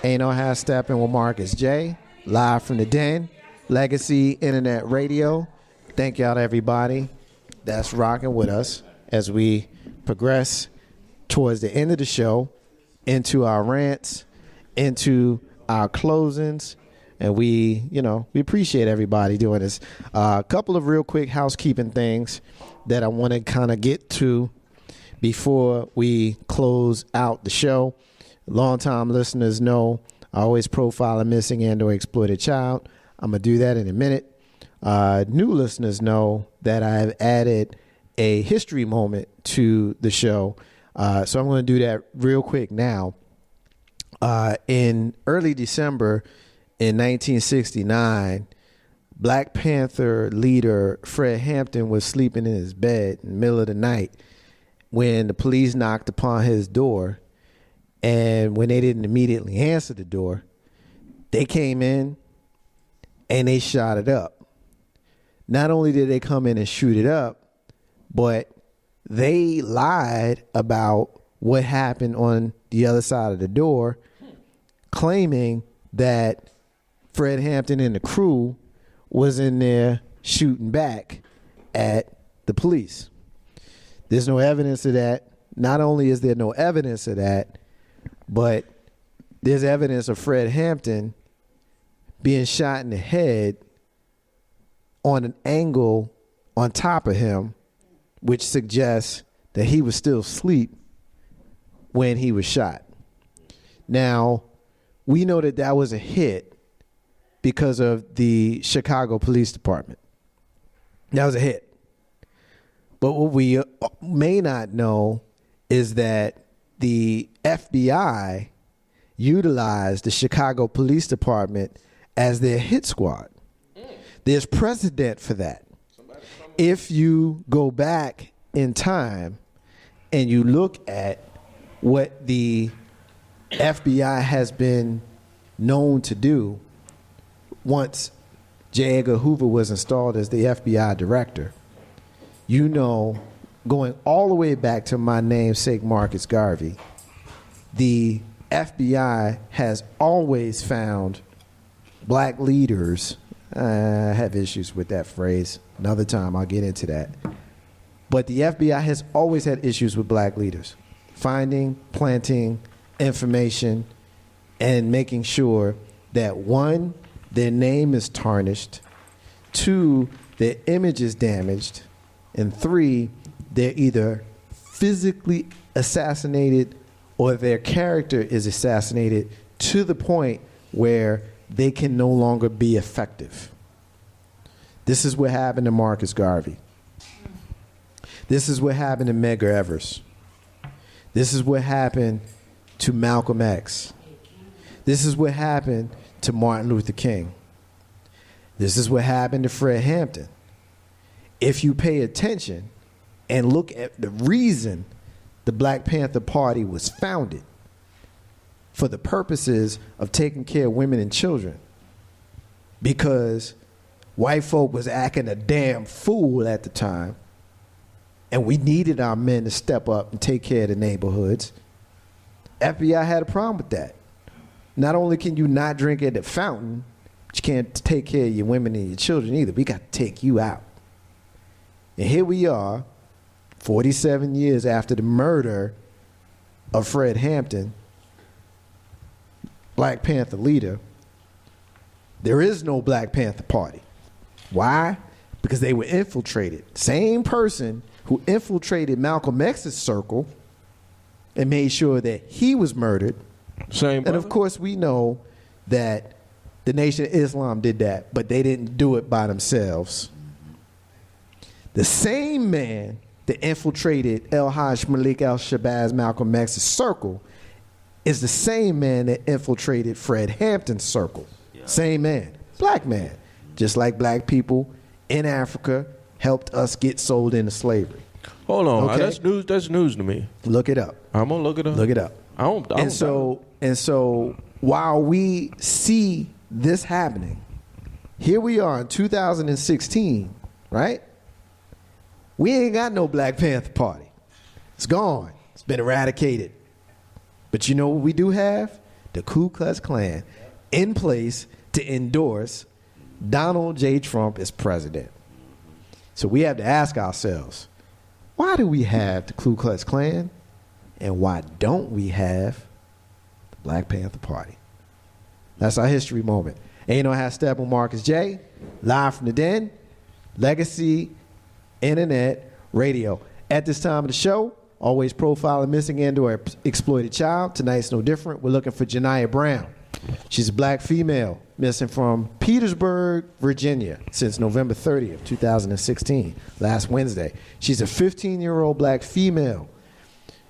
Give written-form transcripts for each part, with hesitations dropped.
Ain't No Half Stepping with Marcus J. Live from the Den, Legacy Internet Radio. Thank y'all to everybody that's rocking with us as we progress towards the end of the show, into our rants, into our closings, and we appreciate everybody doing this. A couple of real quick housekeeping things that I want to kind of get to before we close out the show. Longtime listeners know I always profile a missing and or exploited child. I'm going to do that in a minute. New listeners know that I've added a history moment to the show. So I'm going to do that real quick now. In early December in 1969, Black Panther leader Fred Hampton was sleeping in his bed in the middle of the night when the police knocked upon his door. And when they didn't immediately answer the door, they came in and they shot it up. Not only did they come in and shoot it up, but they lied about what happened on the other side of the door, claiming that Fred Hampton and the crew was in there shooting back at the police. There's no evidence of that. Not only is there no evidence of that, but there's evidence of Fred Hampton being shot in the head on an angle on top of him, which suggests that he was still asleep when he was shot. Now, we know that that was a hit because of the Chicago Police Department. That was a hit. But what we may not know is that the FBI utilized the Chicago Police Department as their hit squad. There's precedent for that. If you go back in time and you look at what the FBI has been known to do once J. Edgar Hoover was installed as the FBI director, you know, going all the way back to my namesake Marcus Garvey, the FBI has always found black leaders. I have issues with that phrase. Another time I'll get into that. But the FBI has always had issues with black leaders, finding, planting information, and making sure that, one, their name is tarnished, two, their image is damaged, and three, they're either physically assassinated or their character is assassinated to the point where they can no longer be effective. This is what happened to Marcus Garvey. This is what happened to Medgar Evers. This is what happened to Malcolm X. This is what happened to Martin Luther King. This is what happened to Fred Hampton. If you pay attention and look at the reason the Black Panther Party was founded, for the purposes of taking care of women and children, because white folk was acting a damn fool at the time, and we needed our men to step up and take care of the neighborhoods. FBI had a problem with that. Not only can you not drink at the fountain, but you can't take care of your women and your children either. We got to take you out. And here we are, 47 years after the murder of Fred Hampton, Black Panther leader. There is no Black Panther Party. Why? Because they were infiltrated. Same person who infiltrated Malcolm X's circle and made sure that he was murdered. Same. And of course, we know that the Nation of Islam did that, but they didn't do it by themselves. The same man that infiltrated El Hajj Malik al-Shabazz Malcolm X's circle is the same man that infiltrated Fred Hampton's circle. Yeah. Same man. Black man. Just like black people in Africa helped us get sold into slavery. Hold on. Okay? That's news to me. Look it up. I'm going to look it up. Look it up. And so while we see this happening, here we are in 2016, right? We ain't got no Black Panther Party. It's gone. It's been eradicated. But you know what we do have? the Ku Klux Klan in place to endorse Donald J. Trump as president. So we have to ask ourselves, why do we have the Ku Klux Klan and why don't we have the Black Panther Party? That's our history moment. Ain't no half step on Marcus J. Live from the Den, Legacy Internet Radio. At this time of the show, always profiling missing and or exploited child. Tonight's no different. We're looking for Janiyah Brown. She's a black female missing from Petersburg, Virginia since November 30th, 2016, last Wednesday. She's a 15-year-old black female.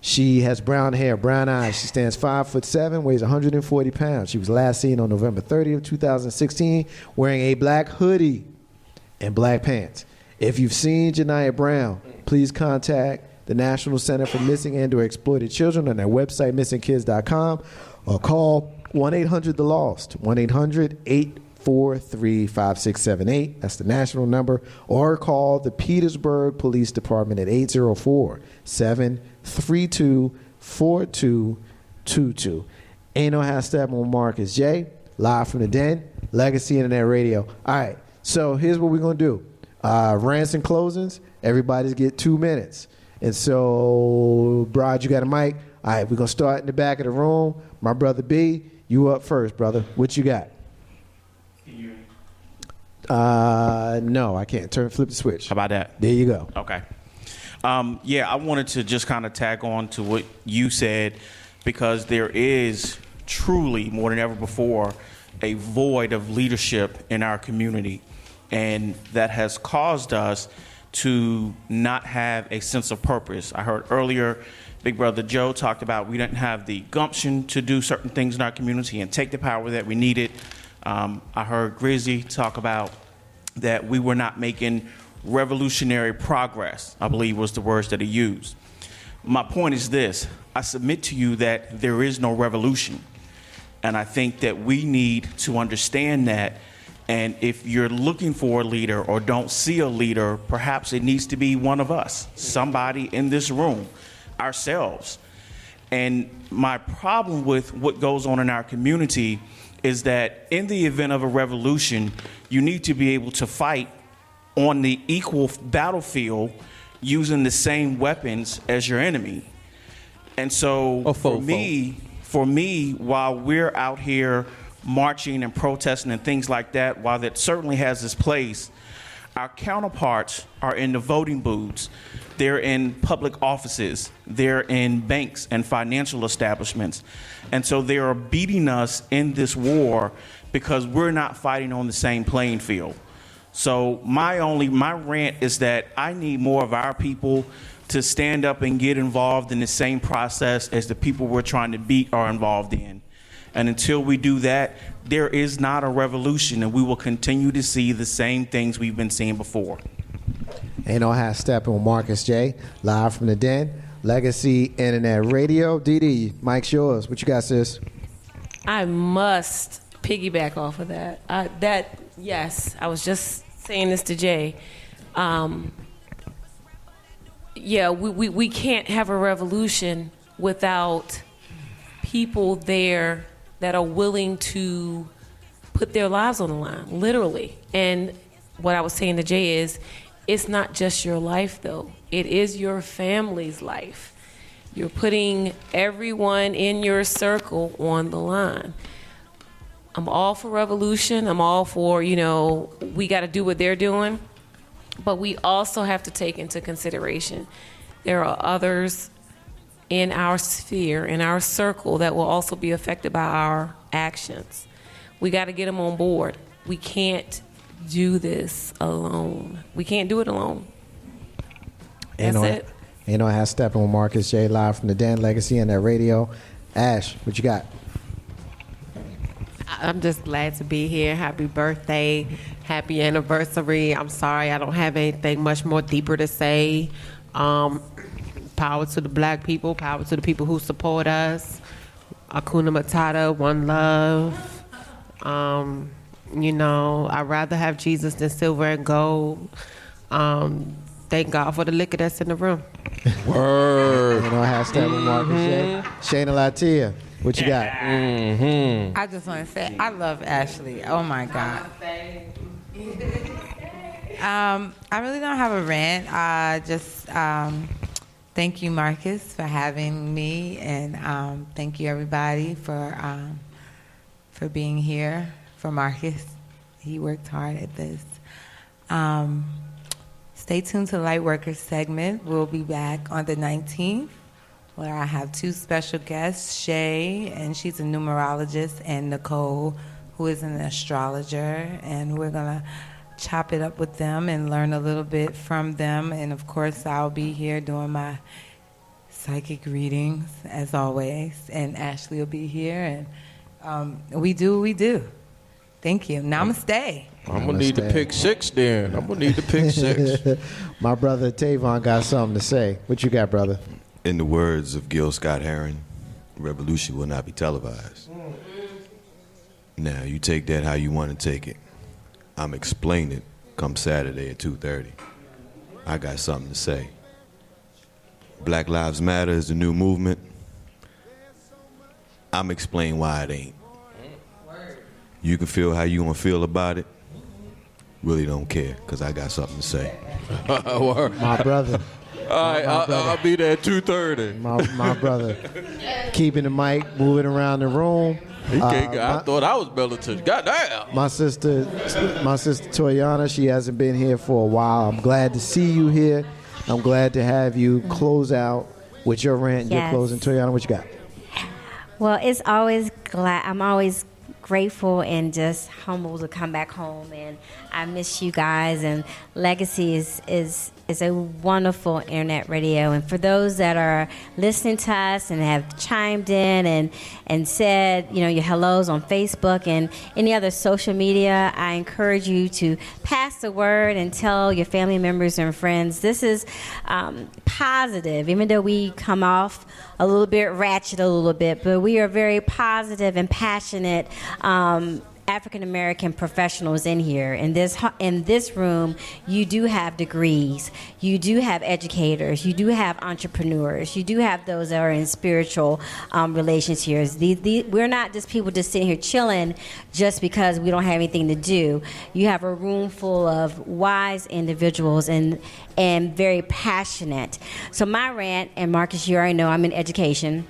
She has brown hair, brown eyes. She stands 5'7", weighs 140 pounds. She was last seen on November 30th, 2016, wearing a black hoodie and black pants. If you've seen Janiyah Brown, please contact the National Center for Missing and or Exploited Children on their website, missingkids.com, or call 1-800-THE-LOST, 1-800-843-5678. That's the national number. Or call the Petersburg Police Department at 804-732-4222. Ain't no half step on Marcus J. Live from the Den, Legacy Internet Radio. All right, so here's what we're going to do. Rants and closings, everybody's get 2 minutes. And so, Brad, you got a mic? All right, we're going to start in the back of the room. My brother B, you up first, brother. What you got? Can you hear me? No, I can't. Flip the switch. How about that? There you go. Okay. Yeah, I wanted to just kind of tag on to what you said, because there is truly, more than ever before, a void of leadership in our community. And that has caused us to not have a sense of purpose. I heard earlier Big Brother Joe talked about we didn't have the gumption to do certain things in our community and take the power that we needed. I heard Grizzy talk about that we were not making revolutionary progress, I believe was the words that he used. My point is this: I submit to you that there is no revolution. And I think that we need to understand that. And if you're looking for a leader or don't see a leader, perhaps it needs to be one of us, somebody in this room, ourselves. And my problem with what goes on in our community is that in the event of a revolution, you need to be able to fight on the equal battlefield using the same weapons as your enemy. And so for me, while we're out here marching and protesting and things like that, while that certainly has its place, our counterparts are in the voting booths. They're in public offices. They're in banks and financial establishments. And so they are beating us in this war because we're not fighting on the same playing field. So my rant is that I need more of our people to stand up and get involved in the same process as the people we're trying to beat are involved in. And until we do that, there is not a revolution, and we will continue to see the same things we've been seeing before. Ain't no half stepping with Marcus J. Live from the Den, Legacy Internet Radio. Dee, mic's yours. What you got, sis? I must piggyback off of that. Yes, I was just saying this to Jay. Yeah, we can't have a revolution without people there that are willing to put their lives on the line, literally. And what I was saying to Jay is, it's not just your life, though. It is your family's life. You're putting everyone in your circle on the line. I'm all for revolution. I'm all for, we got to do what they're doing. But we also have to take into consideration there are others in our sphere, in our circle, that will also be affected by our actions. We got to get them on board. We can't do this alone. We can't do it alone. That's it. Ain't no half stepping with Marcus J. Live from the Den, Legacy and that radio. Ash, what you got? I'm just glad to be here. Happy birthday. Happy anniversary. I'm sorry I don't have anything much more deeper to say. Power to the black people. Power to the people who support us. Hakuna Matata. One love. I'd rather have Jesus than silver and gold. Thank God for the liquor that's in the room. Word. Ain't no half stepping with Marcus J. Shayna Latia. What you got? I just want to say I love Ashley. Oh my God. I really don't have a rant. Just thank you, Marcus, for having me, and thank you everybody for being here. For Marcus, he worked hard at this. Stay tuned to Lightworkers segment. We'll be back on the 19th, where I have two special guests, Shay, and she's a numerologist, and Nicole, who is an astrologer, and we're gonna chop it up with them and learn a little bit from them. And of course, I'll be here doing my psychic readings as always, and Ashley will be here, and we do what we do. Thank you. Namaste. I'm going to need to pick 6 then. I'm going to need to pick 6. My brother Tavon got something to say. What you got, brother? In the words of Gil Scott-Heron, revolution will not be televised. Now, you take that how you want to take it. I'm explaining come Saturday at 2:30. I got something to say. Black Lives Matter is the new movement. I'm explaining why it ain't. You can feel how you want to feel about it. Really don't care, because I got something to say. My brother. All right, I'll be there at 2:30. My brother. Keeping the mic, moving around the room. I thought I was militant. Goddamn. My sister Toyana, she hasn't been here for a while. I'm glad to see you here. I'm glad to have you close out with your rant and your closing. Toyana, what you got? Well, it's always I'm always grateful and just humbled to come back home, and I miss you guys. And Legacy is a wonderful internet radio, and for those that are listening to us and have chimed in and said, you know, your hellos on Facebook and any other social media, I encourage you to pass the word and tell your family members and friends. This is positive, even though we come off a little bit ratchet a little bit, but we are very positive and passionate African American professionals in here. In this room, you do have degrees, you do have educators, you do have entrepreneurs, you do have those that are in spiritual relations here. We're not just people just sitting here chilling just because we don't have anything to do. You have a room full of wise individuals and very passionate. So my rant, and Marcus, you already know I'm in education.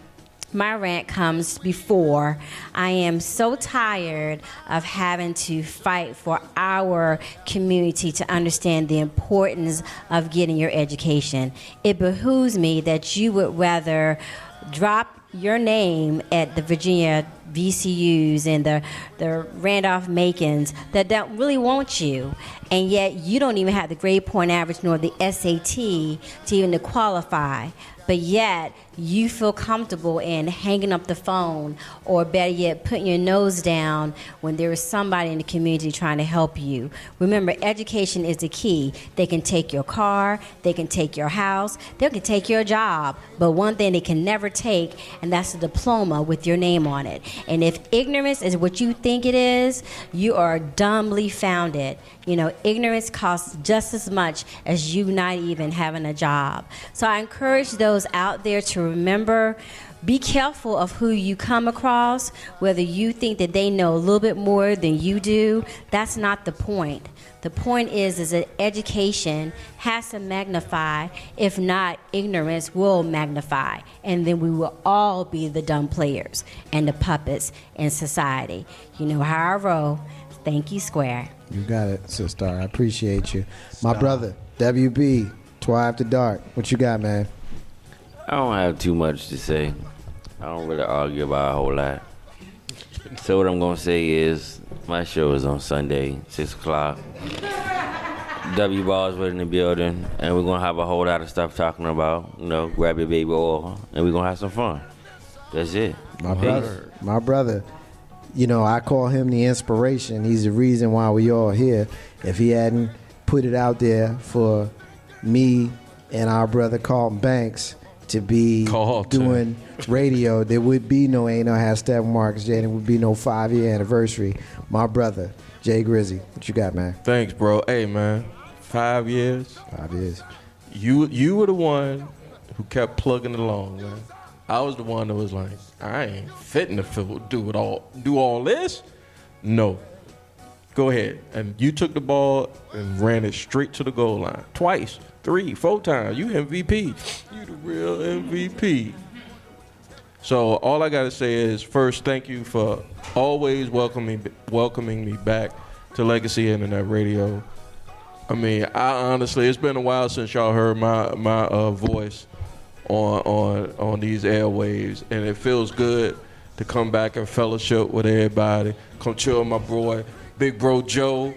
My rant comes before. I am so tired of having to fight for our community to understand the importance of getting your education. It behooves me that you would rather drop your name at the Virginia VCUs and the Randolph-Macons that don't really want you, and yet you don't even have the grade point average nor the SAT to even to qualify. But yet, you feel comfortable in hanging up the phone, or better yet, putting your nose down when there is somebody in the community trying to help you. Remember, education is the key. They can take your car, they can take your house, they can take your job. But one thing they can never take, and that's a diploma with your name on it. And if ignorance is what you think it is, you are dumbly founded. You know, ignorance costs just as much as you not even having a job. So I encourage those out there to remember, be careful of who you come across, whether you think that they know a little bit more than you do. That's not the point. The point is that education has to magnify. If not, ignorance will magnify. And then we will all be the dumb players and the puppets in society. You know how I roll. Thank you, Square. You got it, sister. I appreciate you. My brother, WB, 12 After Dark. What you got, man? I don't have too much to say. I don't really argue about a whole lot. So what I'm going to say is my show is on Sunday, 6 o'clock. W Ballswood in the building, and we're going to have a whole lot of stuff talking about, you know, grab your baby oil, and we're going to have some fun. That's it. My brother, you know, I call him the inspiration. He's the reason why we all here. If he hadn't put it out there for me and our brother Carlton Banks to be doing radio, there would be no Ain't No Hashtag Marcus J, and there would be no 5-year anniversary. My brother, Jay Grizzy, what you got, man? Thanks, bro. Hey, man, 5 years. 5 years. You were the one who kept plugging along, man. I was the one that was like, I ain't fitting to do all this. No. Go ahead. And you took the ball and ran it straight to the goal line. Twice, 3, 4 times. You MVP. You the real MVP. So all I got to say is, first, thank you for always welcoming me back to Legacy Internet Radio. I mean, I honestly, it's been a while since y'all heard my voice on these airwaves, and it feels good to come back and fellowship with everybody. Come chill with my boy, Big Bro Joe.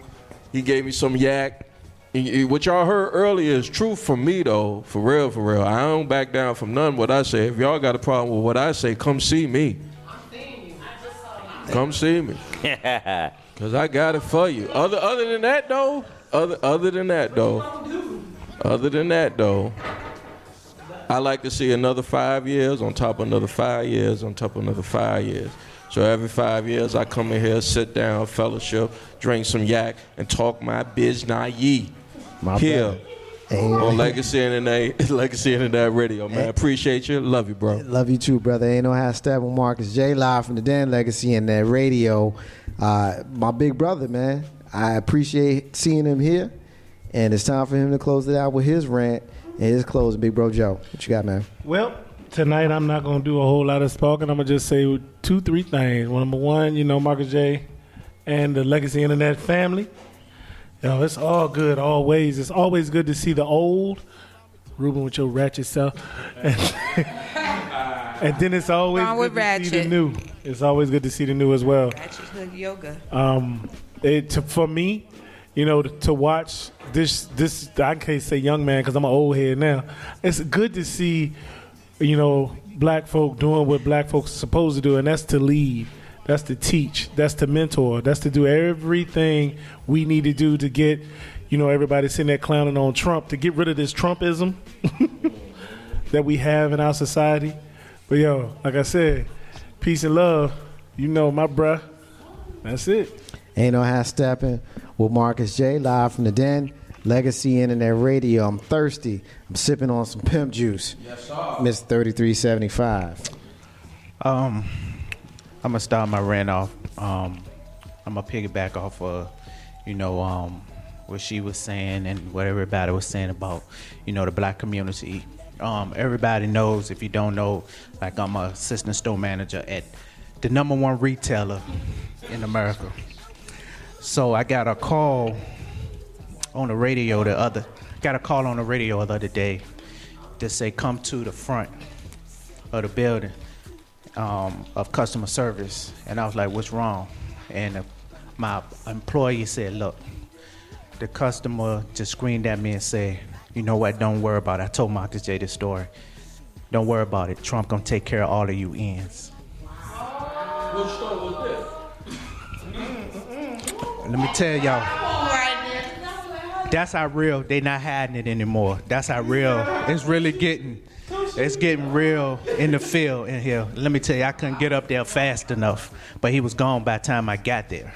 He gave me some yak. What y'all heard earlier is true for me, though. For real, for real. I don't back down from none of what I say. If y'all got a problem with what I say, come see me. I'm seeing you. I just saw you. Come see me. Because I got it for you. Other than that, though, I like to see another 5 years on top of another 5 years on top of another 5 years. So every 5 years, I come in here, sit down, fellowship, drink some yak, and talk my biz here on Legacy Internet Radio, man. Appreciate you. Love you, bro. Love you too, brother. Ain't no half step with Marcus J. Live from the Den, Legacy Internet Radio. My big brother, man. I appreciate seeing him here. And it's time for him to close it out with his rant and his close, Big Bro Joe. What you got, man? Well, tonight I'm not going to do a whole lot of talking. I'm going to just say 2-3 things. Well, number one, Marcus J. and the Legacy Internet family. It's all good always. It's always good to see the old. Ruben with your ratchet self. And then it's always good to see the new. It's always good to see the new as well. Ratchethood yoga. For me, to watch this, I can't say young man because I'm an old head now. It's good to see, black folk doing what black folks are supposed to do, and that's to lead. That's to teach. That's to mentor. That's to do everything we need to do to get, everybody sitting there clowning on Trump, to get rid of this Trumpism that we have in our society. But, like I said, peace and love. My bruh. That's it. Ain't no half stepping with Marcus J. Live from the Den, Legacy Internet Radio. I'm thirsty. I'm sipping on some pimp juice. Yes, sir. Miss 3375. I'm gonna start my rant off. I'm gonna piggyback off of, what she was saying and what everybody was saying about, the black community. Everybody knows, if you don't know, like, I'm an assistant store manager at the #1 retailer in America. So I got a call on the radio the other day to say, come to the front of the building of customer service. And I was like, what's wrong? And my employee said, look, the customer just screamed at me and said, you know what, don't worry about it. I told Marcus J this story. Don't worry about it. Trump gonna take care of all of you ends. What store was that? Let me tell y'all, that's how real. They not hiding it anymore. That's how real. It's getting real in the field in here. Let me tell you, I couldn't get up there fast enough, but he was gone by the time I got there.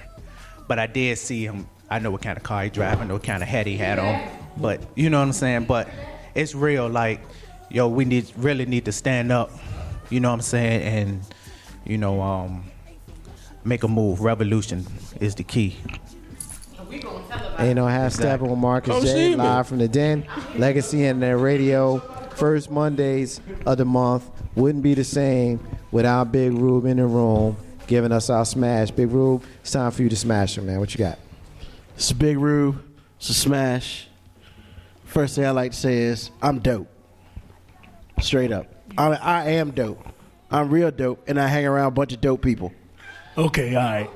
But I did see him. I know what kind of car he drive. I know what kind of hat he had on. But you know what I'm saying? But it's real. Like, we really need to stand up. You know what I'm saying? And, make a move. Revolution is the key. Ain't no half stepping with Marcus J. Live from the Den, Legacy Internet Radio. First Mondays of the month. Wouldn't be the same without Big Rube in the room giving us our smash. Big Rube, it's time for you to smash him, man. What you got? It's a Big Rube. It's a smash. First thing I like to say is I'm dope. Straight up. I am dope. I'm real dope, and I hang around a bunch of dope people. Okay, all right.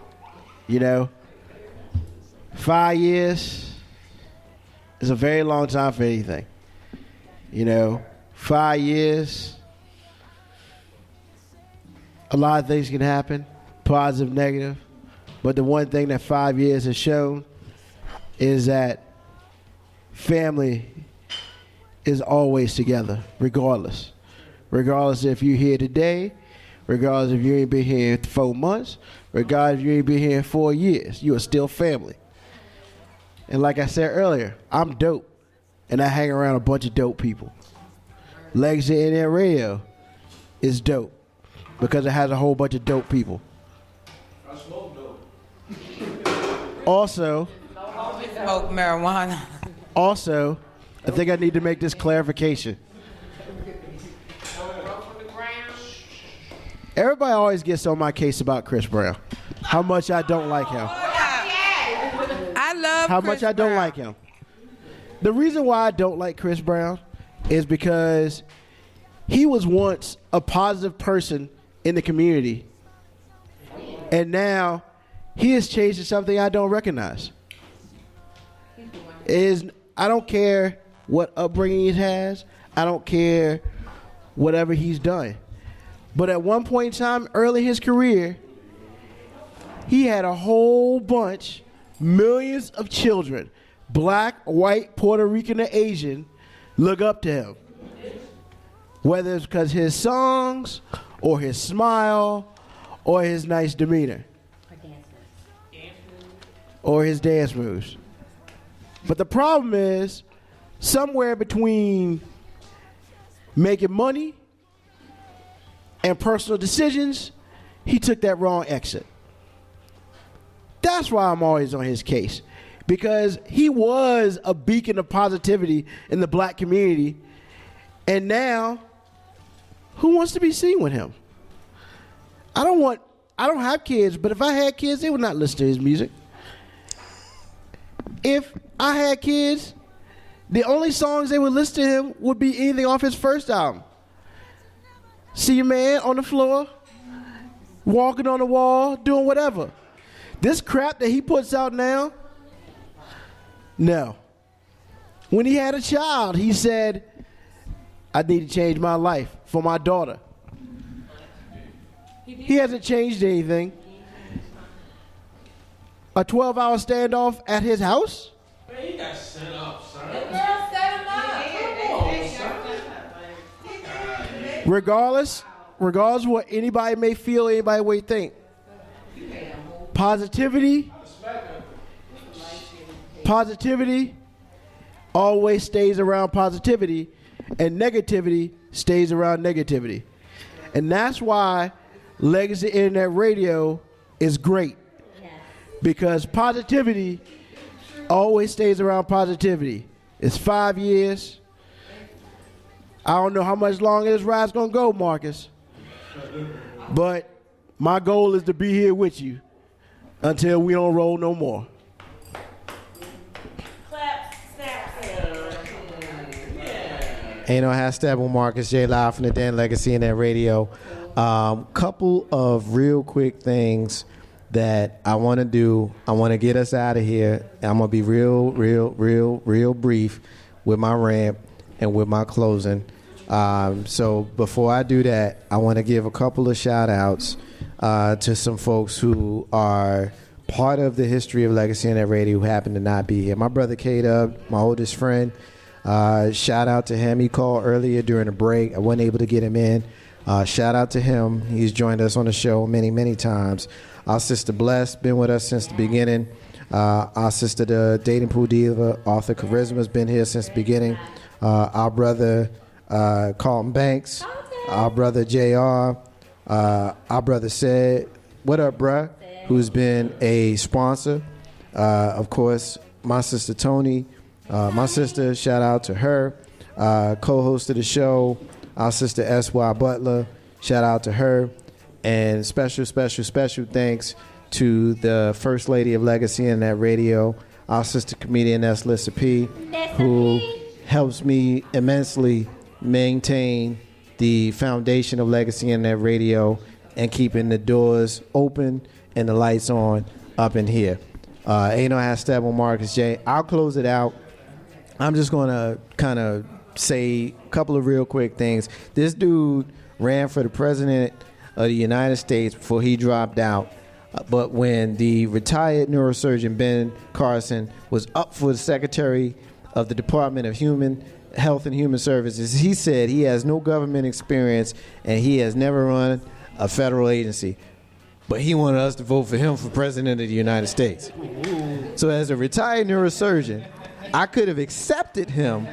5 years is a very long time for anything. 5 years, a lot of things can happen, positive, negative. But the one thing that 5 years has shown is that family is always together, regardless. Regardless if you're here today, regardless if you ain't been here 4 months, regardless if you ain't been here 4 years, you are still family. And like I said earlier, I'm dope, and I hang around a bunch of dope people. Legacy Internet Radio is dope because it has a whole bunch of dope people. I smoke dope. Also, Smoke marijuana. also, I think I need to make this clarification. Everybody always gets on my case about Chris Brown. How much I don't like him. I love How Chris much I don't Brown. like him. The reason why I don't like Chris Brown is because he was once a positive person in the community, and now he has changed to something I don't recognize. I don't care what upbringing he has. I don't care whatever he's done. But at one point in time, early in his career, he had a whole bunch, millions of children, black, white, Puerto Rican, or Asian, look up to him. Whether it's because his songs, or his smile, or his nice demeanor. Or his dance moves. But the problem is, somewhere between making money and personal decisions, he took that wrong exit. That's why I'm always on his case. Because he was a beacon of positivity in the black community, and now, who wants to be seen with him? I don't have kids, but if I had kids, they would not listen to his music. If I had kids, the only songs they would listen to him would be anything off his first album. See your man on the floor, walking on the wall, doing whatever. This crap that he puts out now, no. When he had a child, he said, I need to change my life for my daughter. He hasn't changed anything. A 12-hour standoff at his house? Man, he got set up, son. Regardless of what anybody may feel, anybody may think. Positivity always stays around positivity, and negativity stays around negativity. And that's why Legacy Internet Radio is great. Because positivity always stays around positivity. It's 5 years. I don't know how much longer this ride's gonna go, Marcus. But my goal is to be here with you until we don't roll no more. Ain't no hashtag with Marcus J. Live from the Den, Legacy Internet Radio. Couple of real quick things that I want to do. I want to get us out of here. I'm going to be real brief with my rant and with my closing. So before I do that, I want to give a couple of shout outs to some folks who are part of the history of Legacy Internet Radio who happen to not be here. My brother K-Dub, my oldest friend, shout out to him. He called earlier during the break. I wasn't able to get him in. Shout out to him. He's joined us on the show many times. Our sister Bless, been with us since the beginning. Our sister, the Dating Pool Diva, Arthur Charisma, has been here since the beginning. Our brother Carlton Banks, our brother JR, our brother Said, what up, bruh? Who's been a sponsor. Of course, my sister Tony, my sister, shout out to her, co-host of the show, our sister S.Y. Butler, shout out to her. And special thanks to the First Lady of Legacy Internet Radio, our sister comedian S. Lissa P, who helps me immensely maintain the foundation of Legacy Internet Radio and keeping the doors open and the lights on up in here. Ain't no hashtag with Marcus J. I'll close it out. I'm just going to kind of say a couple of real quick things. This dude ran for the president of the United States before he dropped out. But when the retired neurosurgeon Ben Carson was up for the Secretary of the Department of Human Health and Human Services, he said he has no government experience and he has never run a federal agency. But he wanted us to vote for him for President of the United States. So as a retired neurosurgeon, I could have accepted him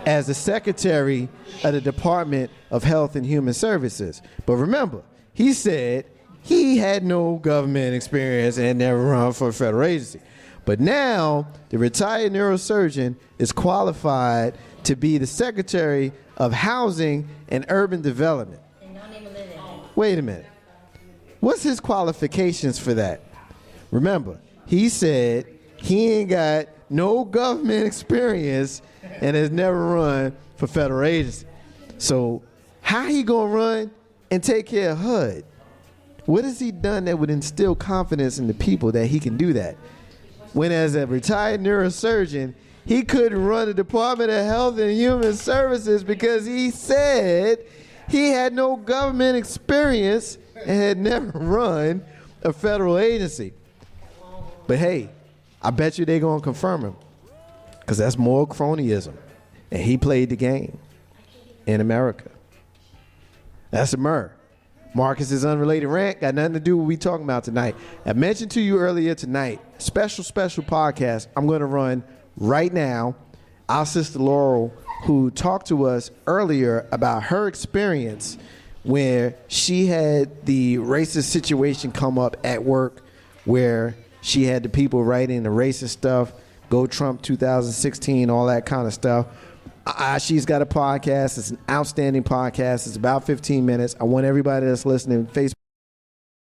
as the secretary of the Department of Health and Human Services. But remember, he said he had no government experience and never run for a federal agency. But now, the retired neurosurgeon is qualified to be the Secretary of Housing and Urban Development. Wait a minute. What's his qualifications for that? Remember, he said he ain't got no government experience and has never run for federal agency. So how he gonna run and take care of HUD? What has he done that would instill confidence in the people that he can do that? When as a retired neurosurgeon, he couldn't run the Department of Health and Human Services because he said he had no government experience and had never run a federal agency. But hey, I bet you they're going to confirm him because that's more cronyism. And he played the game in America. That's a murder. Marcus's unrelated rant got nothing to do with what we talking about tonight. I mentioned to you earlier tonight, special podcast I'm going to run right now. Our sister Laurel, who talked to us earlier about her experience where she had the racist situation come up at work where she had the people writing the racist stuff, Go Trump 2016, all that kind of stuff. She's got a podcast. It's an outstanding podcast. It's about 15 minutes. I want everybody that's listening, Facebook,